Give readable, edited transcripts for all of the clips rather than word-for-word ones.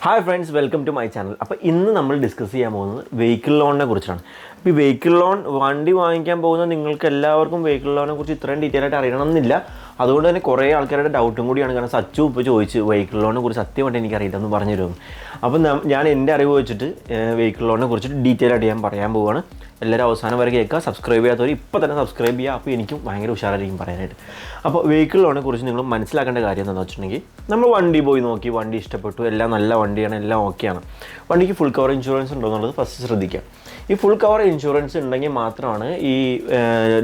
Hi friends, welcome to my channel. അപ്പോൾ ഇന്ന് നമ്മൾ ഡിസ്കസ് ചെയ്യാൻ പോകുന്നത് വെഹിക്കിൾ ലോണിനെ കുറിച്ചാണ്. അപ്പോൾ ഈ വെഹിക്കിൾ ലോൺ വണ്ടി വാങ്ങിക്കാൻ പോകുന്ന നിങ്ങൾക്ക് എല്ലാവർക്കും വെഹിക്കിൾ ലോണിനെ കുറിച്ച് ഇത്രയും ഡീറ്റെയിൽ ആയിട്ട് അറിയണമെന്നില്ല. അതുകൊണ്ട് തന്നെ കുറേ ആൾക്കാരുടെ ഡൗട്ടും കൂടിയാണ്. കാരണം സച്ചു ഇപ്പോൾ ചോദിച്ച് വെഹിക്കിൾ ലോണിനെ കുറിച്ച് സത്യമായിട്ട് എനിക്കറിയില്ല എന്ന് പറഞ്ഞു തരുമെന്ന്. അപ്പം ഞാൻ എൻ്റെ അറിവ് വെച്ചിട്ട് വെഹിക്കിൾ ലോണിനെ കുറിച്ചിട്ട് ഡീറ്റെയിൽ ആയിട്ട് ഞാൻ പറയാൻ പോവുകയാണ്. എല്ലാവരും അവസാനം വരെ കേൾക്കുക. സബ്സ്ക്രൈബ് ചെയ്യാത്തവർ ഇപ്പോൾ തന്നെ സബ്സ്ക്രൈബ് ചെയ്യുക. അപ്പോൾ എനിക്കും ഭയങ്കര ഉഷാറായിരിക്കും പറയാനായിട്ട്. അപ്പോൾ വെഹിക്കിൾ ലോണിനെ കുറിച്ച് നിങ്ങൾ മനസ്സിലാക്കേണ്ട കാര്യം എന്താണെന്ന് വെച്ചിട്ടുണ്ടെങ്കിൽ, നമ്മൾ വണ്ടി പോയി നോക്കി, വണ്ടി ഇഷ്ടപ്പെട്ടു, എല്ലാം നല്ല വണ്ടിയാണ്, എല്ലാം ഓക്കെയാണ്, വണ്ടിക്ക് ഫുൾ കവർ ഇൻഷുറൻസ് ഉണ്ടോ എന്നുള്ളത് ഫസ്റ്റ് ശ്രദ്ധിക്കുക. ഈ ഫുൾ കവർ ഇൻഷുറൻസ് ഉണ്ടെങ്കിൽ മാത്രമാണ് ഈ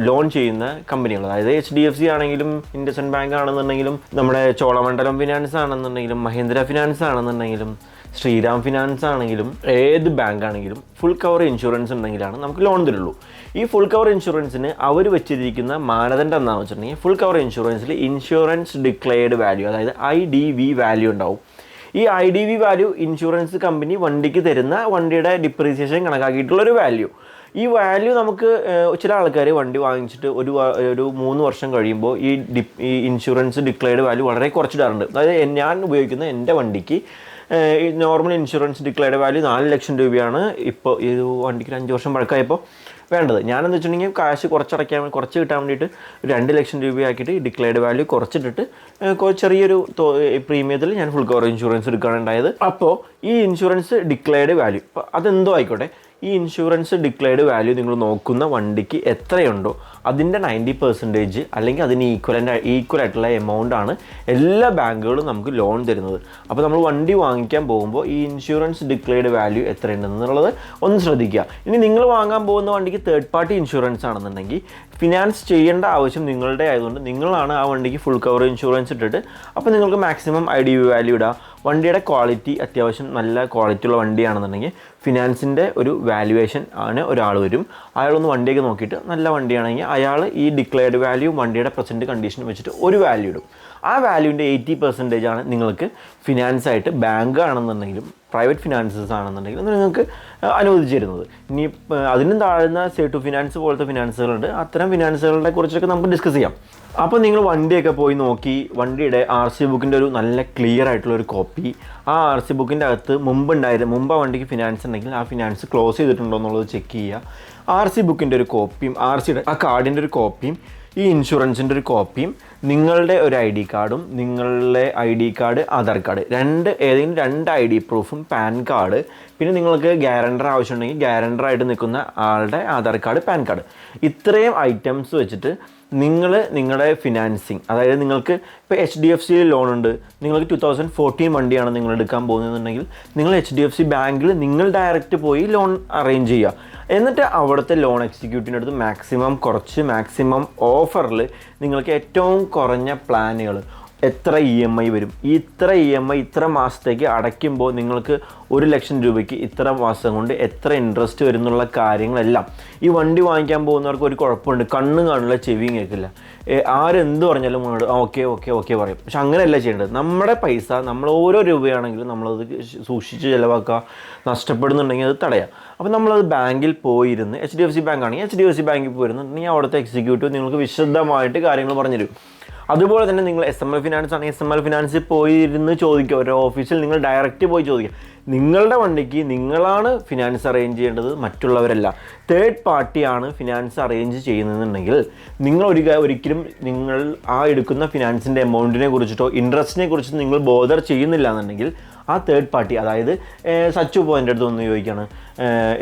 ലോൺ ചെയ്യുന്ന കമ്പനികൾ, അതായത് HDFC ആണെങ്കിലും ഇൻഡസ്ഇൻഡ് ബാങ്ക് ആണെന്നുണ്ടെങ്കിലും നമ്മുടെ ചോളമണ്ഡലം ഫിനാൻസ് ആണെന്നുണ്ടെങ്കിലും മഹീന്ദ്ര ഫിനാൻസ് ആണെന്നുണ്ടെങ്കിലും ശ്രീറാം ഫിനാൻസ് ആണെങ്കിലും ഏത് ബാങ്ക് ആണെങ്കിലും ഫുൾ കവർ ഇൻഷുറൻസ് ഉണ്ടെങ്കിലാണ് നമുക്ക് ലോൺ തരുള്ളൂ. ഈ ഫുൾ കവർ ഇൻഷുറൻസിന് അവർ വെച്ചിരിക്കുന്ന മാനദണ്ഡം എന്താണെന്ന് വെച്ചിട്ടുണ്ടെങ്കിൽ, ഫുൾ കവർ ഇൻഷുറൻസിൽ ഇൻഷുറൻസ് ഡിക്ലെയർഡ് വാല്യൂ, അതായത് IDV വാല്യൂ ഉണ്ടാവും. ഈ IDV വാല്യൂ ഇൻഷുറൻസ് കമ്പനി വണ്ടിക്ക് തരുന്ന വണ്ടിയുടെ ഡിപ്രീസിയേഷൻ കണക്കാക്കിയിട്ടുള്ളൊരു വാല്യൂ. ഈ വാല്യൂ നമുക്ക് ചില ആൾക്കാർ വണ്ടി വാങ്ങിച്ചിട്ട് ഒരു 3 വർഷം കഴിയുമ്പോൾ ഈ ഇൻഷുറൻസ് ഡിക്ലെയർഡ് വാല്യൂ വളരെ കുറച്ചിടാറുണ്ട്. അതായത് ഞാൻ ഉപയോഗിക്കുന്ന എൻ്റെ വണ്ടിക്ക് നോർമൽ ഇൻഷുറൻസ് ഡിക്ലെയർഡ് വാല്യൂ 4 ലക്ഷം രൂപയാണ് ഇപ്പോൾ ഈ വണ്ടിക്ക് 5 വർഷം പഴക്കമായപ്പോൾ വേണ്ടത്. ഞാനെന്ന് വെച്ചിട്ടുണ്ടെങ്കിൽ കാശ് കുറച്ച് കിട്ടാൻ വേണ്ടിയിട്ട് 2 ലക്ഷം രൂപയാക്കിയിട്ട് ഡിക്ലെയർഡ് വാല്യൂ കുറച്ചിട്ടിട്ട് ചെറിയൊരു പ്രീമിയത്തിൽ ഞാൻ ഫുൾ കവർ ഇൻഷുറൻസ് എടുക്കാനുണ്ടായത്. അപ്പോൾ ഈ ഇൻഷുറൻസ് ഡിക്ലെയർഡ് വാല്യൂ, ഇപ്പോൾ അതെന്തോ ആയിക്കോട്ടെ, ഈ ഇൻഷുറൻസ് ഡിക്ലെയർഡ് വാല്യൂ നിങ്ങൾ നോക്കുന്ന വണ്ടിക്ക് എത്രയുണ്ടോ അതിൻ്റെ 90% അല്ലെങ്കിൽ അതിന് ഈക്വൽ ആയിട്ടുള്ള എമൗണ്ട് ആണ് എല്ലാ ബാങ്കുകളും നമുക്ക് ലോൺ തരുന്നത്. അപ്പോൾ നമ്മൾ വണ്ടി വാങ്ങിക്കാൻ പോകുമ്പോൾ ഈ ഇൻഷുറൻസ് ഡിക്ലെയർഡ് വാല്യൂ എത്രയുണ്ടെന്നുള്ളത് ഒന്ന് ശ്രദ്ധിക്കുക. ഇനി നിങ്ങൾ വാങ്ങാൻ പോകുന്ന വണ്ടിക്ക് തേർഡ് പാർട്ടി ഇൻഷുറൻസ് ആണെന്നുണ്ടെങ്കിൽ ഫിനാൻസ് ചെയ്യേണ്ട ആവശ്യം നിങ്ങളുടെ ആയതുകൊണ്ട് നിങ്ങളാണ് ആ വണ്ടിക്ക് ഫുൾ കവർ ഇൻഷുറൻസ് ഇട്ടിട്ട് അപ്പോൾ നിങ്ങൾക്ക് മാക്സിമം IDV വാല്യൂ ഇടുക. വണ്ടിയുടെ ക്വാളിറ്റി അത്യാവശ്യം നല്ല ക്വാളിറ്റി ഉള്ള വണ്ടിയാണെന്നുണ്ടെങ്കിൽ ഫിനാൻസിൻ്റെ ഒരു വാല്യുവേഷൻ ആണ് ഒരാൾ വരും. അയാളൊന്ന് വണ്ടിയൊക്കെ നോക്കിയിട്ട് നല്ല വണ്ടിയാണെങ്കിൽ അയാൾ ഈ ഡിക്ലെയർഡ് വാല്യൂ വണ്ടിയുടെ പ്രസൻറ്റ് കണ്ടീഷൻ വെച്ചിട്ട് ഒരു വാല്യൂ ഇടും. ആ വാല്യൂവിൻ്റെ 80% ആണ് നിങ്ങൾക്ക് ഫിനാൻസായിട്ട് ബാങ്ക് ആണെന്നുണ്ടെങ്കിലും പ്രൈവറ്റ് ഫിനാൻസസ് ആണെന്നുണ്ടെങ്കിലും നിങ്ങൾക്ക് അനുവദിച്ചു തരുന്നത്. ഇനി അതിനും താഴ്ന്ന സേട്ടു ഫിനാൻസ് പോലത്തെ ഫിനാൻസുകളുണ്ട്. അത്തരം ഫിനാൻസുകളെ കുറിച്ചൊക്കെ നമുക്ക് ഡിസ്കസ് ചെയ്യാം. അപ്പോൾ നിങ്ങൾ വണ്ടിയൊക്കെ പോയി നോക്കി, വണ്ടിയുടെ RC ബുക്കിൻ്റെ ഒരു നല്ല ക്ലിയർ ആയിട്ടുള്ളൊരു കോപ്പി, ആ RC ബുക്കിൻ്റെ അകത്ത് മുമ്പ് ആ വണ്ടിക്ക് ഫിനാൻസ് ഉണ്ടെങ്കിൽ ആ ഫിനാൻസ് ക്ലോസ് ചെയ്തിട്ടുണ്ടോ എന്നുള്ളത് ചെക്ക് ചെയ്യുക. RC ബുക്കിൻ്റെ ഒരു കോപ്പിയും RCയുടെ ആ കാർഡിൻ്റെ ഒരു കോപ്പിയും ഈ ഇൻഷുറൻസിൻ്റെ ഒരു കോപ്പിയും നിങ്ങളുടെ ഒരു ID കാർഡും നിങ്ങളുടെ ID കാർഡ് ആധാർ കാർഡ് ഏതെങ്കിലും 2 ID പ്രൂഫും പാൻ കാർഡ്, പിന്നെ നിങ്ങൾക്ക് ഗ്യാരണ്ടർ ആവശ്യമുണ്ടെങ്കിൽ ഗ്യാരണ്ടറായിട്ട് നിൽക്കുന്ന ആളുടെ ആധാർ കാർഡ് പാൻ കാർഡ്, ഇത്രയും ഐറ്റംസ് വെച്ചിട്ട് നിങ്ങളുടെ ഫിനാൻസിങ്, അതായത് നിങ്ങൾക്ക് ഇപ്പോൾ HDFC ലോൺ ഉണ്ട്, നിങ്ങൾക്ക് 2014 വണ്ടിയാണ് നിങ്ങൾ എടുക്കാൻ പോകുന്നതെന്നുണ്ടെങ്കിൽ നിങ്ങൾ HDFC ബാങ്കിൽ നിങ്ങൾ ഡയറക്റ്റ് പോയി ലോൺ അറേഞ്ച് ചെയ്യുക. എന്നിട്ട് അവിടുത്തെ ലോൺ എക്സിക്യൂട്ടീവിൻ്റെ അടുത്ത് മാക്സിമം ഓഫറിൽ നിങ്ങൾക്ക് ഏറ്റവും കുറഞ്ഞ പ്ലാനുകൾ എത്ര EMI വരും, ഇത്ര EMI ഇത്ര മാസത്തേക്ക് അടയ്ക്കുമ്പോൾ നിങ്ങൾക്ക് 1 ലക്ഷം രൂപയ്ക്ക് ഇത്ര മാസം കൊണ്ട് എത്ര ഇൻട്രസ്റ്റ് വരും എന്നുള്ള കാര്യങ്ങളെല്ലാം. ഈ വണ്ടി വാങ്ങിക്കാൻ പോകുന്നവർക്ക് ഒരു കുഴപ്പമുണ്ട്, കണ്ണും കാണില്ല, ചെവിയും കേൾക്കില്ല, ആരെന്ത് പറഞ്ഞാലും ഓക്കെ പറയും. പക്ഷെ അങ്ങനെയല്ല ചെയ്യേണ്ടത്. നമ്മുടെ പൈസ, നമ്മൾ ഓരോ രൂപയാണെങ്കിലും നമ്മളത് സൂക്ഷിച്ച് ചിലവാക്കുക. നഷ്ടപ്പെടുന്നുണ്ടെങ്കിൽ അത് തടയാം. അപ്പോൾ നമ്മളത് ബാങ്കിൽ പോയിരുന്ന്, HDFC ബാങ്ക് ആണെങ്കിൽ HDFC ബാങ്കിൽ പോയിരുന്നുണ്ടെങ്കിൽ അവിടുത്തെ എക്സിക്യൂട്ടീവ് നിങ്ങൾക്ക് വിശദമായിട്ട് കാര്യങ്ങൾ പറഞ്ഞുതരും. അതുപോലെ തന്നെ നിങ്ങൾ SML ഫിനാൻസ് ആണെങ്കിൽ SML ഫിനാൻസിൽ പോയിരുന്ന് ചോദിക്കുക, ഓരോ ഓഫീസിൽ നിങ്ങൾ ഡയറക്റ്റ് പോയി ചോദിക്കുക. നിങ്ങളുടെ വണ്ടിക്ക് നിങ്ങളാണ് ഫിനാൻസ് അറേഞ്ച് ചെയ്യേണ്ടത്, മറ്റുള്ളവരല്ല. തേർഡ് പാർട്ടിയാണ് ഫിനാൻസ് അറേഞ്ച് ചെയ്യുന്നതെന്നുണ്ടെങ്കിൽ നിങ്ങൾ ഒരിക്കലും നിങ്ങൾ ആ എടുക്കുന്ന ഫിനാൻസിൻ്റെ എമൗണ്ടിനെ കുറിച്ചിട്ടോ ഇൻട്രസ്റ്റിനെ കുറിച്ചിട്ടോ നിങ്ങൾ ബോദർ ചെയ്യുന്നില്ല എന്നുണ്ടെങ്കിൽ ആ തേർഡ് പാർട്ടി, അതായത് സച്ചു ഇപ്പോൾ എൻ്റെ അടുത്ത് ഒന്ന് ചോദിക്കുകയാണ്,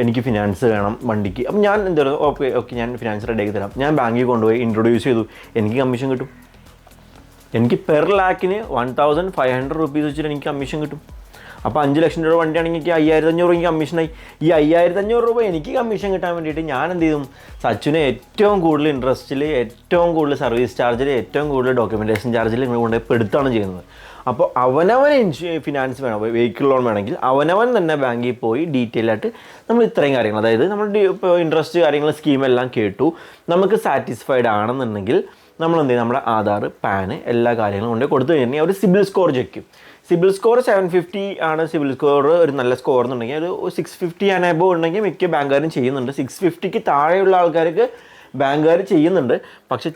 എനിക്ക് ഫിനാൻസ് വേണം വണ്ടിക്ക്. അപ്പം ഞാൻ എന്താ പറയുക, ഓക്കെ ഞാൻ ഫിനാൻസ് റെഡിയാക്കി തരാം. ഞാൻ ബാങ്കിൽ കൊണ്ടുപോയി ഇൻട്രൊഡ്യൂസ് ചെയ്തു, എനിക്ക് കമ്മീഷൻ കിട്ടും. എനിക്ക് പെർ ലാക്കിന് 1500 റുപ്പീസ് വെച്ചിട്ട് എനിക്ക് കമ്മീഷൻ കിട്ടും. അപ്പോൾ 5 ലക്ഷം രൂപ വണ്ടിയാണെങ്കിൽ എനിക്ക് 5500 എനിക്ക് കമ്മീഷനായി. ഈ 5500 രൂപ എനിക്ക് കമ്മീഷൻ കിട്ടാൻ വേണ്ടിയിട്ട് ഞാൻ എന്ത് ചെയ്യും, സച്ചുവിന് ഏറ്റവും കൂടുതൽ ഇൻട്രസ്റ്റിൽ, ഏറ്റവും കൂടുതൽ സർവീസ് ചാർജിൽ, ഏറ്റവും കൂടുതൽ ഡോക്യുമെൻറ്റേഷൻ ചാർജിൽ നിങ്ങൾ കൊണ്ടുപോയി പെടുത്താണ് ചെയ്യുന്നത്. അപ്പോൾ അവനവൻ ഫിനാൻസ് വേണം, വെഹിക്കിൾ ലോൺ വേണമെങ്കിൽ അവനവൻ തന്നെ ബാങ്കിൽ പോയി ഡീറ്റെയിൽ ആയിട്ട് നമ്മൾ ഇത്രയും കാര്യങ്ങൾ, അതായത് നമ്മൾ ഇപ്പോൾ ഇൻട്രസ്റ്റ് കാര്യങ്ങൾ സ്കീമെല്ലാം കേട്ടു, നമുക്ക് സാറ്റിസ്ഫൈഡ് ആണെന്നുണ്ടെങ്കിൽ നമ്മൾ എന്ത് ചെയ്യും, നമ്മുടെ ആധാർ, പാന്, എല്ലാ കാര്യങ്ങളും കൊണ്ട് കൊടുത്തു കഴിഞ്ഞാൽ ഒരു സിബിൽ സ്കോർ ചെക്ക് ചെയ്യും. സിബിൽ സ്കോർ 750 ആണ്. സിബിൽ സ്കോർ ഒരു നല്ല സ്കോർ എന്നുണ്ടെങ്കിൽ ഒരു 650 ആൻഡ് എബോവ് ഉണ്ടെങ്കിൽ മിക്ക ബാങ്കുകാരും ചെയ്യുന്നുണ്ട്. 650ക്ക് താഴെയുള്ള ആൾക്കാർക്ക് ബാങ്കുകാർ ചെയ്യുന്നുണ്ട്. പക്ഷേ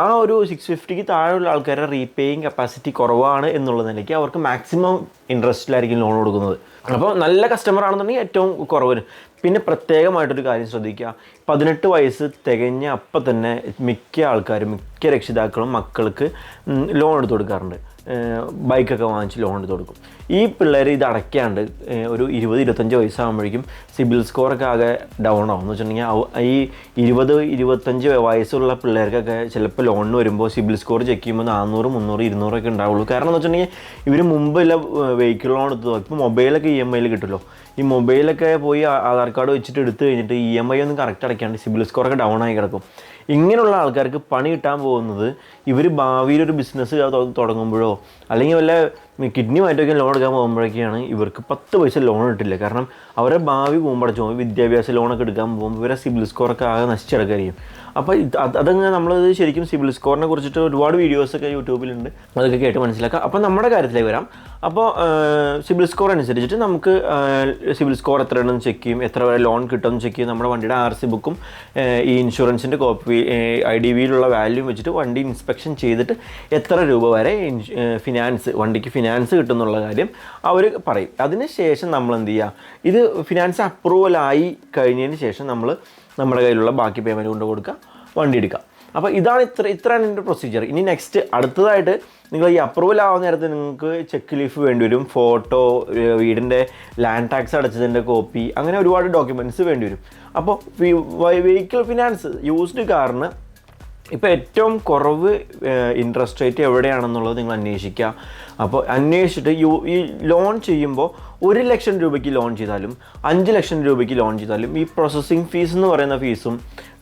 ആ ഒരു 650 താഴെയുള്ള ആൾക്കാരുടെ റീപേയിങ് കപ്പാസിറ്റി കുറവാണ് എന്നുള്ള നിലയ്ക്ക് അവർക്ക് മാക്സിമം ഇൻട്രസ്റ്റിലായിരിക്കും ലോൺ കൊടുക്കുന്നത്. അപ്പോൾ നല്ല കസ്റ്റമർ ആണെന്നുണ്ടെങ്കിൽ ഏറ്റവും കുറവ്. പിന്നെ പ്രത്യേകമായിട്ടൊരു കാര്യം ശ്രദ്ധിക്കുക, 18 വയസ്സ് തികഞ്ഞ അപ്പം തന്നെ മിക്ക ആൾക്കാരും, മിക്ക രക്ഷിതാക്കളും മക്കൾക്ക് ലോൺ എടുത്ത് കൊടുക്കാറുണ്ട്. ബൈക്കൊക്കെ വാങ്ങിച്ച് ലോൺ എടുത്ത് കൊടുക്കും. ഈ പിള്ളേർ ഇത് അടയ്ക്കാണ്ട് ഒരു 20-25 വയസ്സാകുമ്പോഴേക്കും സിബിൽ സ്കോറൊക്കെ ആകെ ഡൗൺ ആവും. എന്ന് വെച്ചിട്ടുണ്ടെങ്കിൽ ഈ 20-25 വയസ്സുള്ള പിള്ളേർക്കൊക്കെ ചിലപ്പോൾ ലോണിന് വരുമ്പോൾ സിബിൽ സ്കോർ ചെക്ക് ചെയ്യുമ്പോൾ 400, 300, 200 ഒക്കെ ഉണ്ടാവുള്ളൂ. കാരണം എന്ന് വെച്ചിട്ടുണ്ടെങ്കിൽ ഇവർ മുമ്പല്ല വെഹിക്കിൾ ലോൺ എടുത്തോ. ഇപ്പോൾ മൊബൈലൊക്കെ EMI കിട്ടുമല്ലോ. ഈ മൊബൈലൊക്കെ പോയി ആധാർ കാർഡ് വെച്ചിട്ട് എടുത്ത് കഴിഞ്ഞിട്ട് EMI ഒന്നും കറക്റ്റ് അടയ്ക്കാണ്ട് സിബിൽ സ്കോറൊക്കെ ഡൗൺ ആയി കിടക്കും. ഇങ്ങനെയുള്ള ആൾക്കാർക്ക് പണി കിട്ടാൻ പോകുന്നത് ഇവർ ഭാവിയിലൊരു ബിസിനസ് തുടങ്ങുമ്പോഴോ അല്ലെങ്കിൽ വല്ല കിഡ്നി മാറ്റമൊക്കെ ലോൺ എടുക്കാൻ പോകുമ്പോഴൊക്കെയാണ് ഇവർക്ക് 10 പൈസ ലോൺ കിട്ടില്ല. കാരണം അവരുടെ ഭാവി പോകുമ്പോഴച്ചോ വിദ്യാഭ്യാസ ലോണൊക്കെ എടുക്കാൻ പോകുമ്പോൾ ഇവരെ സിബിൽ സ്കോറൊക്കെ ആകെ നശിച്ചെടുക്കായിരിക്കും. അപ്പോൾ അതങ്ങനെ നമ്മളത് ശരിക്കും സിബിൽ സ്കോറിനെ കുറിച്ചിട്ട് ഒരുപാട് വീഡിയോസൊക്കെ യൂട്യൂബിലുണ്ട്, അതൊക്കെ കേട്ട് മനസ്സിലാക്കാം. അപ്പോൾ നമ്മുടെ കാര്യത്തിലേക്ക് വരാം. അപ്പോൾ സിബിൽ സ്കോർ അനുസരിച്ചിട്ട് നമുക്ക് സിബിൽ സ്കോർ എത്രയാണെന്ന് ചെക്ക് ചെയ്യും, എത്ര വരെ ലോൺ കിട്ടുമെന്ന് ചെക്ക് ചെയ്യും. നമ്മുടെ വണ്ടിയുടെ RC ബുക്കും ഈ ഇൻഷുറൻസിൻ്റെ കോപ്പി IDVയിലുള്ള വാല്യൂ വെച്ചിട്ട് വണ്ടി ഇൻസ്പെക്ഷൻ ചെയ്തിട്ട് എത്ര രൂപ വരെ വണ്ടിക്ക് ഫിനാൻസ് കിട്ടുമെന്നുള്ള കാര്യം അവർ പറയും. അതിന് ശേഷം നമ്മൾ എന്ത് ചെയ്യുക, ഇത് ഫിനാൻസ് അപ്രൂവലായി കഴിഞ്ഞതിന് ശേഷം നമ്മുടെ കയ്യിലുള്ള ബാക്കി പേയ്മെൻറ്റ് കൊണ്ട് കൊടുക്കുക, വണ്ടി എടുക്കുക. അപ്പോൾ ഇത്രയാണ് ഇതിൻ്റെ പ്രൊസീജിയർ. ഇനി നെക്സ്റ്റ് അടുത്തതായിട്ട് നിങ്ങൾ ഈ അപ്രൂവൽ ആവുന്ന നേരത്ത് നിങ്ങൾക്ക് ചെക്ക് ലീഫ് വേണ്ടി വരും, ഫോട്ടോ, വീടിൻ്റെ ലാൻഡ് ടാക്സ് അടച്ചതിൻ്റെ കോപ്പി, അങ്ങനെ ഒരുപാട് ഡോക്യുമെൻറ്റ്സ് വേണ്ടി വരും. അപ്പോൾ വെഹിക്കിൾ ഫിനാൻസ് യൂസ്ഡ് കാറിന് ഇപ്പോൾ ഏറ്റവും കുറവ് ഇൻട്രസ്റ്റ് റേറ്റ് എവിടെയാണെന്നുള്ളത് നിങ്ങൾ അന്വേഷിക്കുക. അപ്പോൾ അന്വേഷിച്ചിട്ട് ഈ ലോൺ ചെയ്യുമ്പോൾ 1 ലക്ഷം രൂപയ്ക്ക് ലോൺ ചെയ്താലും 5 ലക്ഷം രൂപയ്ക്ക് ലോൺ ചെയ്താലും ഈ പ്രോസസ്സിങ് ഫീസ് എന്ന് പറയുന്ന ഫീസും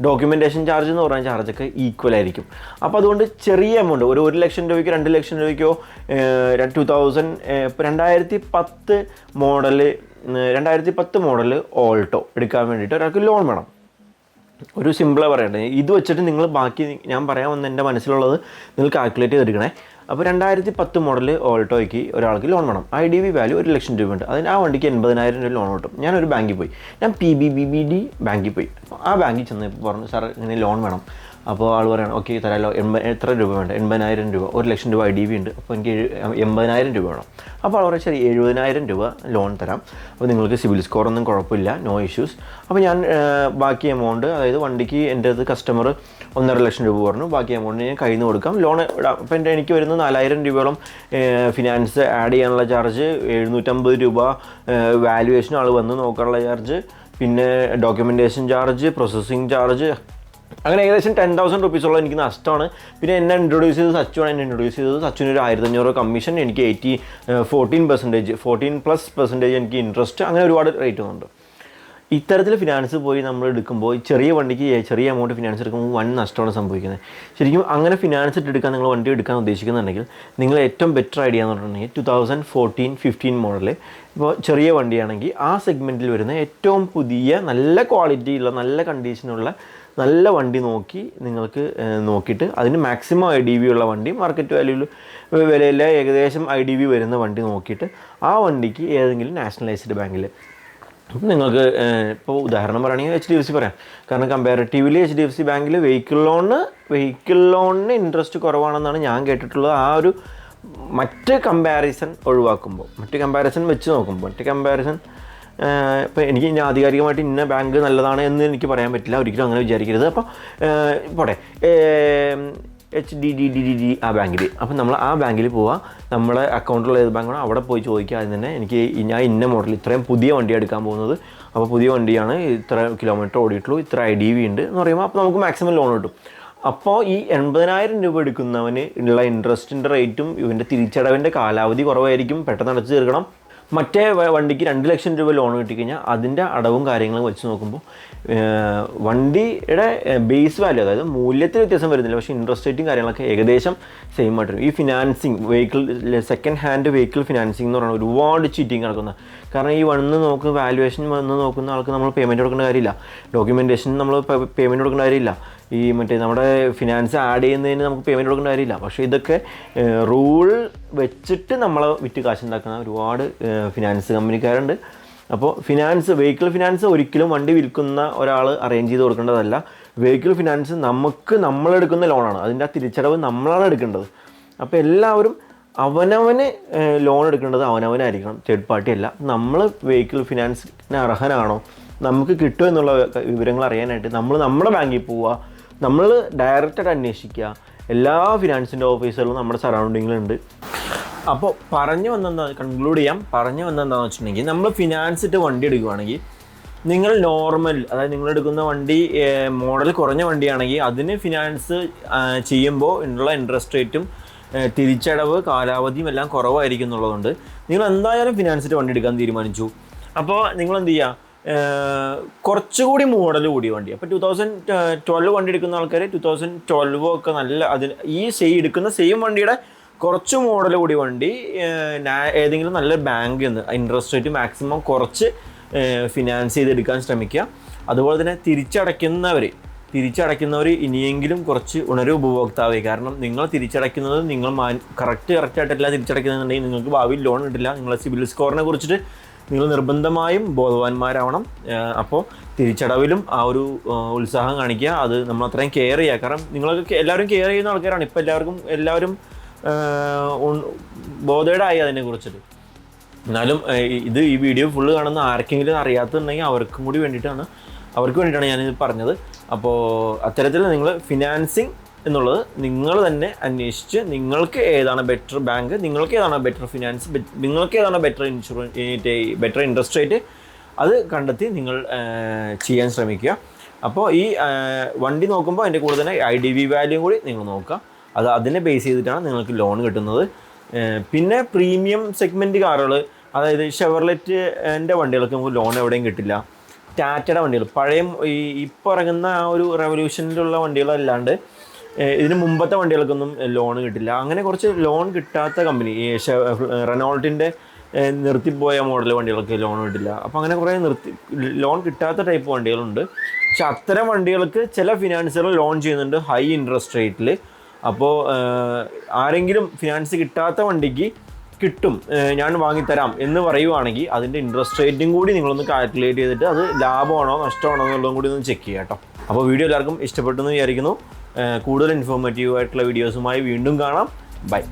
ഡോക്യുമെൻറ്റേഷൻ ചാർജ് എന്ന് പറയുന്ന ചാർജൊക്കെ ഈക്വൽ ആയിരിക്കും. അപ്പോൾ അതുകൊണ്ട് ചെറിയ എമൗണ്ട്, ഒരു 1 ലക്ഷം രൂപയ്ക്കോ 2 ലക്ഷം രൂപയ്ക്കോ 2010 മോഡല് 2010 മോഡല് ഓൾട്ടോ എടുക്കാൻ വേണ്ടിയിട്ട് ഒരാൾക്ക് ലോൺ വേണം. ഒരു സിമ്പിളാണ് പറയണ്ടേ, ഇത് വെച്ചിട്ട് നിങ്ങൾ ബാക്കി ഞാൻ പറയാൻ വന്ന എൻ്റെ മനസ്സിലുള്ളത് നിങ്ങൾ കാൽക്കുലേറ്റ് ചെയ്തെടുക്കണേ. അപ്പോൾ 2010 മോഡൽ ഓൾട്ടോയ്ക്ക് ഒരാൾക്ക് ലോൺ വേണം. IDV വാല്യൂ 1 ലക്ഷം രൂപയുണ്ട്. അതിന് ആ വണ്ടിക്ക് 80,000 രൂപ ലോൺ കിട്ടും. ഞാനൊരു ബാങ്കിൽ പോയി, ഞാൻ PBBD ബാങ്കിൽ പോയി. ആ ബാങ്കിൽ ചെന്നപ്പോൾ പറഞ്ഞു, സാർ ഇങ്ങനെ ലോൺ വേണം. അപ്പോൾ ആൾ പറയണം, ഓക്കെ തരാമല്ലോ, എത്ര രൂപ വേണ്ട? 80,000 രൂപ, 1 ലക്ഷം രൂപ IDV ഉണ്ട്, അപ്പോൾ എനിക്ക് 80,000 രൂപ വേണം. അപ്പോൾ ആൾ പറയും, ശരി 70,000 രൂപ ലോൺ തരാം, അപ്പോൾ നിങ്ങൾക്ക് സിബിൽ സ്കോറൊന്നും കുഴപ്പമില്ല, നോ ഇഷ്യൂസ്. അപ്പോൾ ഞാൻ ബാക്കി എമൗണ്ട്, അതായത് വണ്ടിക്ക് എൻ്റെ അത് കസ്റ്റമർ 1.5 ലക്ഷം രൂപ പറഞ്ഞു, ബാക്കി എമൗണ്ട് ഞാൻ കയ്യിൽ നിന്ന് കൊടുക്കാം, ലോൺ ഇടാം. അപ്പോൾ എനിക്ക് വരുന്ന 4,000 രൂപയോളം ഫിനാൻസ് ആഡ് ചെയ്യാനുള്ള ചാർജ്, 750 രൂപ വാല്യുവേഷൻ ആൾ വന്ന് നോക്കാനുള്ള ചാർജ്, പിന്നെ ഡോക്യുമെൻറ്റേഷൻ ചാർജ്, പ്രോസസ്സിങ് ചാർജ്, അങ്ങനെ ഏകദേശം 10,000 റുപ്പീസോളം എനിക്ക് നഷ്ടമാണ്. പിന്നെ എന്നെ ഇൻട്രൊഡ്യൂസ് ചെയ്തത് സച്ചുവിന് ഒരു 1,500 കമ്മീഷൻ, എനിക്ക് 14% എനിക്ക് ഇൻട്രസ്റ്റ്, അങ്ങനെ ഒരുപാട് റേറ്റ് വന്നുണ്ട്. ഇത്തരത്തിൽ ഫിനാൻസ് പോയി നമ്മൾ എടുക്കുമ്പോൾ ചെറിയ വണ്ടിക്ക് ചെറിയ എമൗണ്ട് ഫിനാൻസ് എടുക്കുമ്പോൾ വൻ നഷ്ടമാണ് സംഭവിക്കുന്നത്. ശരിക്കും അങ്ങനെ ഫിനാൻസ് ഇട്ടെടുക്കാൻ നിങ്ങൾ വണ്ടി എടുക്കാൻ ഉദ്ദേശിക്കുന്നുണ്ടെങ്കിൽ നിങ്ങൾ ഏറ്റവും ബെറ്റർ ഐഡിയ എന്ന് പറഞ്ഞിട്ടുണ്ടെങ്കിൽ 2014-15 മോഡൽ, ഇപ്പോൾ ചെറിയ വണ്ടിയാണെങ്കിൽ ആ സെഗ്മെൻറ്റിൽ വരുന്ന ഏറ്റവും പുതിയ നല്ല ക്വാളിറ്റിയുള്ള നല്ല കണ്ടീഷനുള്ള നല്ല വണ്ടി നിങ്ങൾക്ക് നോക്കിയിട്ട് അതിന് മാക്സിമം IDV ഉള്ള വണ്ടി, മാർക്കറ്റ് വിലയിൽ ഏകദേശം IDV വരുന്ന വണ്ടി നോക്കിയിട്ട് ആ വണ്ടിക്ക് ഏതെങ്കിലും നാഷണലൈസ്ഡ് ബാങ്കിൽ നിങ്ങൾക്ക്, ഇപ്പോൾ ഉദാഹരണം പറയുകയാണെങ്കിൽ HDFC പറയാം. കാരണം കമ്പാരിറ്റീവ്ലി HDFC ബാങ്കിൽ വെഹിക്കിൾ ലോണിന് ഇൻട്രസ്റ്റ് കുറവാണെന്നാണ് ഞാൻ കേട്ടിട്ടുള്ളത്. ആ ഒരു മറ്റ് കമ്പാരിസൺ വെച്ച് നോക്കുമ്പോൾ ഇപ്പോൾ എനിക്ക് ഇനി ആധികാരികമായിട്ട് ഇന്ന ബാങ്ക് നല്ലതാണ് എന്ന് എനിക്ക് പറയാൻ പറ്റില്ല, ഒരിക്കലും അങ്ങനെ വിചാരിക്കരുത്. അപ്പോൾ പോട്ടെ, HDDDD ആ ബാങ്കിൽ, അപ്പം നമ്മൾ ആ ബാങ്കിൽ പോവുക, നമ്മുടെ അക്കൗണ്ടിലുള്ള ഏത് ബാങ്കാണോ അവിടെ പോയി ചോദിക്കുക. അതിന് തന്നെ എനിക്ക് ഞാൻ ഇന്ന മോഡൽ ഇത്രയും പുതിയ വണ്ടി എടുക്കാൻ പോകുന്നത്, അപ്പോൾ പുതിയ വണ്ടിയാണ്, ഇത്ര കിലോമീറ്റർ ഓടിയിട്ടുള്ളൂ, ഇത്ര IDV ഉണ്ട് എന്ന് പറയുമ്പോൾ അപ്പോൾ നമുക്ക് മാക്സിമം ലോൺ കിട്ടും. അപ്പോൾ ഈ 80,000 രൂപ എടുക്കുന്നവന് ഉള്ള ഇൻട്രസ്റ്റിൻ്റെ റേറ്റും ഇവൻ്റെ തിരിച്ചടവിൻ്റെ കാലാവധി കുറവായിരിക്കും, പെട്ടെന്ന് അടച്ചു തീർക്കണം. മറ്റേ വണ്ടിക്ക് 2 ലക്ഷം രൂപ ലോൺ കിട്ടിക്കഴിഞ്ഞാൽ അതിൻ്റെ അടവും കാര്യങ്ങളും വെച്ച് നോക്കുമ്പോൾ വണ്ടിയുടെ ബേസ് വാല്യൂ, അതായത് മൂല്യത്തിൽ വ്യത്യാസം വരുന്നില്ല, പക്ഷേ ഇൻട്രസ്റ്റ് റേറ്റും കാര്യങ്ങളൊക്കെ ഏകദേശം സെയിം ആയിട്ട് വരും. ഈ financing second hand vehicle financing എന്ന് പറയുന്നത് ഒരുപാട് ചീറ്റിങ് നടക്കുന്നത്. കാരണം ഈ വാല്യുവേഷൻ നോക്കുന്ന ആൾക്ക് നമ്മൾ പേയ്മെൻറ്റ് കൊടുക്കേണ്ട കാര്യമില്ല, ഡോക്യുമെൻറ്റേഷൻ നമ്മൾ പേയ്മെൻറ്റ് കൊടുക്കേണ്ട കാര്യമില്ല, ഈ നമ്മുടെ ഫിനാൻസ് ആഡ് ചെയ്യുന്നതിന് നമുക്ക് പേയ്മെൻറ്റ് കൊടുക്കേണ്ട കാര്യമില്ല. പക്ഷേ ഇതൊക്കെ റൂൾ വെച്ചിട്ട് നമ്മളെ വിറ്റ് കാശുണ്ടാക്കുന്ന ഒരുപാട് ഫിനാൻസ് കമ്പനിക്കാരുണ്ട്. അപ്പോൾ വെഹിക്കിൾ ഫിനാൻസ് ഒരിക്കലും വണ്ടി വിൽക്കുന്ന ഒരാൾ അറേഞ്ച് ചെയ്ത് കൊടുക്കേണ്ടതല്ല. വെഹിക്കിൾ ഫിനാൻസ് നമ്മളെടുക്കുന്ന ലോണാണ്, അതിൻ്റെ ആ തിരിച്ചടവ് നമ്മളാണ് എടുക്കേണ്ടത്. അപ്പോൾ എല്ലാവരും അവനവന് ലോൺ എടുക്കേണ്ടത് അവനവനായിരിക്കണം, തേർഡ് പാർട്ടി അല്ല. നമ്മൾ വെഹിക്കിൾ ഫിനാൻസിന് അർഹനാണോ, നമുക്ക് കിട്ടുമോ എന്നുള്ള വിവരങ്ങൾ അറിയാനായിട്ട് നമ്മൾ നമ്മുടെ ബാങ്കിൽ പോവുക, നമ്മൾ ഡയറക്റ്റായിട്ട് അന്വേഷിക്കുക. എല്ലാ ഫിനാൻസിൻ്റെ ഓഫീസുകളും നമ്മുടെ സറൗണ്ടിങ്ങിലുണ്ട്. അപ്പോൾ പറഞ്ഞു കൺക്ലൂഡ് ചെയ്യാം. പറഞ്ഞു വന്നെന്താണെന്ന് വെച്ചിട്ടുണ്ടെങ്കിൽ, നമ്മൾ ഫിനാൻസ് ഇട്ട് വണ്ടി എടുക്കുകയാണെങ്കിൽ നിങ്ങൾ നോർമൽ, അതായത് നിങ്ങളെടുക്കുന്ന വണ്ടി മോഡൽ കുറഞ്ഞ വണ്ടിയാണെങ്കിൽ അതിന് ഫിനാൻസ് ചെയ്യുമ്പോൾ ഉള്ള ഇൻട്രസ്റ്റ് റേറ്റും തിരിച്ചടവ് കാലാവധിയും എല്ലാം കുറവായിരിക്കും എന്നുള്ളതുകൊണ്ട് നിങ്ങൾ എന്തായാലും ഫിനാൻസിട്ട് വണ്ടി എടുക്കാൻ തീരുമാനിച്ചു. അപ്പോൾ നിങ്ങൾ എന്ത് ചെയ്യുക, കുറച്ചുകൂടി മോഡൽ കൂടിയ വണ്ടി, അപ്പോൾ 2012 വണ്ടി എടുക്കുന്ന ആൾക്കാർ 2012 ഒക്കെ നല്ല എടുക്കുന്ന സെയിം വണ്ടിയുടെ കുറച്ച് മോഡൽ കൂടി വണ്ടി ഏതെങ്കിലും നല്ല ബാങ്കിൽ നിന്ന് ഇൻട്രസ്റ്റ് റേറ്റ് മാക്സിമം കുറച്ച് ഫിനാൻസ് ചെയ്തെടുക്കാൻ ശ്രമിക്കുക. അതുപോലെ തന്നെ തിരിച്ചടയ്ക്കുന്നവർ ഇനിയെങ്കിലും കുറച്ച് ഉണരു ഉപഭോക്താവേ. കാരണം നിങ്ങൾ തിരിച്ചടയ്ക്കുന്നത് നിങ്ങൾ കറക്റ്റായിട്ടല്ല തിരിച്ചടയ്ക്കുന്നുണ്ടെങ്കിൽ നിങ്ങൾക്ക് ഭാവിയിൽ ലോൺ കിട്ടില്ല. നിങ്ങളെ സിബിൽ സ്കോറിനെ കുറിച്ചിട്ട് നിങ്ങൾ നിർബന്ധമായും ബോധവാന്മാരാവണം. അപ്പോൾ തിരിച്ചടവിലും ആ ഒരു ഉത്സാഹം കാണിക്കുക, അത് നമ്മൾ അത്രയും കെയർ ചെയ്യുക. കാരണം നിങ്ങളൊക്കെ എല്ലാവരും കെയർ ചെയ്യുന്ന ആൾക്കാരാണ്. ഇപ്പോൾ എല്ലാവരും ബോധേഡായി അതിനെക്കുറിച്ചിട്ട്. എന്നാലും ഈ വീഡിയോ ഫുള്ള് കാണുന്ന ആർക്കെങ്കിലും അറിയാത്തുണ്ടെങ്കിൽ അവർക്ക് വേണ്ടിയിട്ടാണ് ഞാനിത് പറഞ്ഞത്. അപ്പോൾ അത്തരത്തിൽ നിങ്ങൾ ഫിനാൻസിങ് എന്നുള്ളത് നിങ്ങൾ തന്നെ അന്വേഷിച്ച് നിങ്ങൾക്ക് ഏതാണ് ബെറ്റർ ബാങ്ക്, നിങ്ങൾക്ക് ഏതാണ് ബെറ്റർ ഫിനാൻസ്, നിങ്ങൾക്ക് ഏതാണ് ബെറ്റർ ഇൻട്രസ്റ്റ് റേറ്റ്, അത് കണ്ടെത്തി നിങ്ങൾ ചെയ്യാൻ ശ്രമിക്കുക. അപ്പോൾ ഈ വണ്ടി നോക്കുമ്പോൾ അതിൻ്റെ കൂടെ തന്നെ IDV വാല്യൂ കൂടി നിങ്ങൾ നോക്കുക. അതിനെ ബേസ് ചെയ്തിട്ടാണ് നിങ്ങൾക്ക് ലോൺ കിട്ടുന്നത്. പിന്നെ പ്രീമിയം സെഗ്മെൻറ്റ് കാറുകൾ, അതായത് ഷെവർലെറ്റിൻ്റെ വണ്ടികൾക്ക് നമുക്ക് ലോൺ എവിടെയും കിട്ടില്ല. ടാറ്റയുടെ വണ്ടികൾ, പഴയ ഇപ്പോൾ ഇറങ്ങുന്ന ആ ഒരു റെവല്യൂഷനിലുള്ള വണ്ടികളല്ലാണ്ട് ഇതിന് മുമ്പത്തെ വണ്ടികൾക്കൊന്നും ലോൺ കിട്ടില്ല. അങ്ങനെ കുറച്ച് ലോൺ കിട്ടാത്ത കമ്പനി, റെനോൾട്ടിൻ്റെ നിർത്തിപ്പോയ മോഡൽ വണ്ടികൾക്ക് ലോൺ കിട്ടില്ല. അപ്പോൾ അങ്ങനെ കുറേ ലോൺ കിട്ടാത്ത ടൈപ്പ് വണ്ടികളുണ്ട്. പക്ഷെ അത്തരം വണ്ടികൾക്ക് ചില ഫിനാൻസുകൾ ലോൺ ചെയ്യുന്നുണ്ട് ഹൈ ഇൻട്രസ്റ്റ് റേറ്റിൽ. അപ്പോൾ ആരെങ്കിലും ഫിനാൻസ് കിട്ടാത്ത വണ്ടിക്ക് കിട്ടും, ഞാൻ വാങ്ങിത്തരാം എന്ന് പറയുവാണെങ്കിൽ അതിൻ്റെ ഇൻട്രസ്റ്റ് റേറ്റും കൂടി നിങ്ങളൊന്ന് കാൽക്കുലേറ്റ് ചെയ്തിട്ട് അത് ലാഭമാണോ നഷ്ടമാണോ എന്നുള്ളതും കൂടി ഒന്ന് ചെക്ക് ചെയ്യാം കേട്ടോ. അപ്പോൾ വീഡിയോ എല്ലാവർക്കും ഇഷ്ടപ്പെട്ടെന്ന് വിചാരിക്കുന്നു. കൂടുതൽ ഇൻഫോർമേറ്റീവ് ആയിട്ടുള്ള വീഡിയോസുമായി വീണ്ടും കാണാം. ബൈ.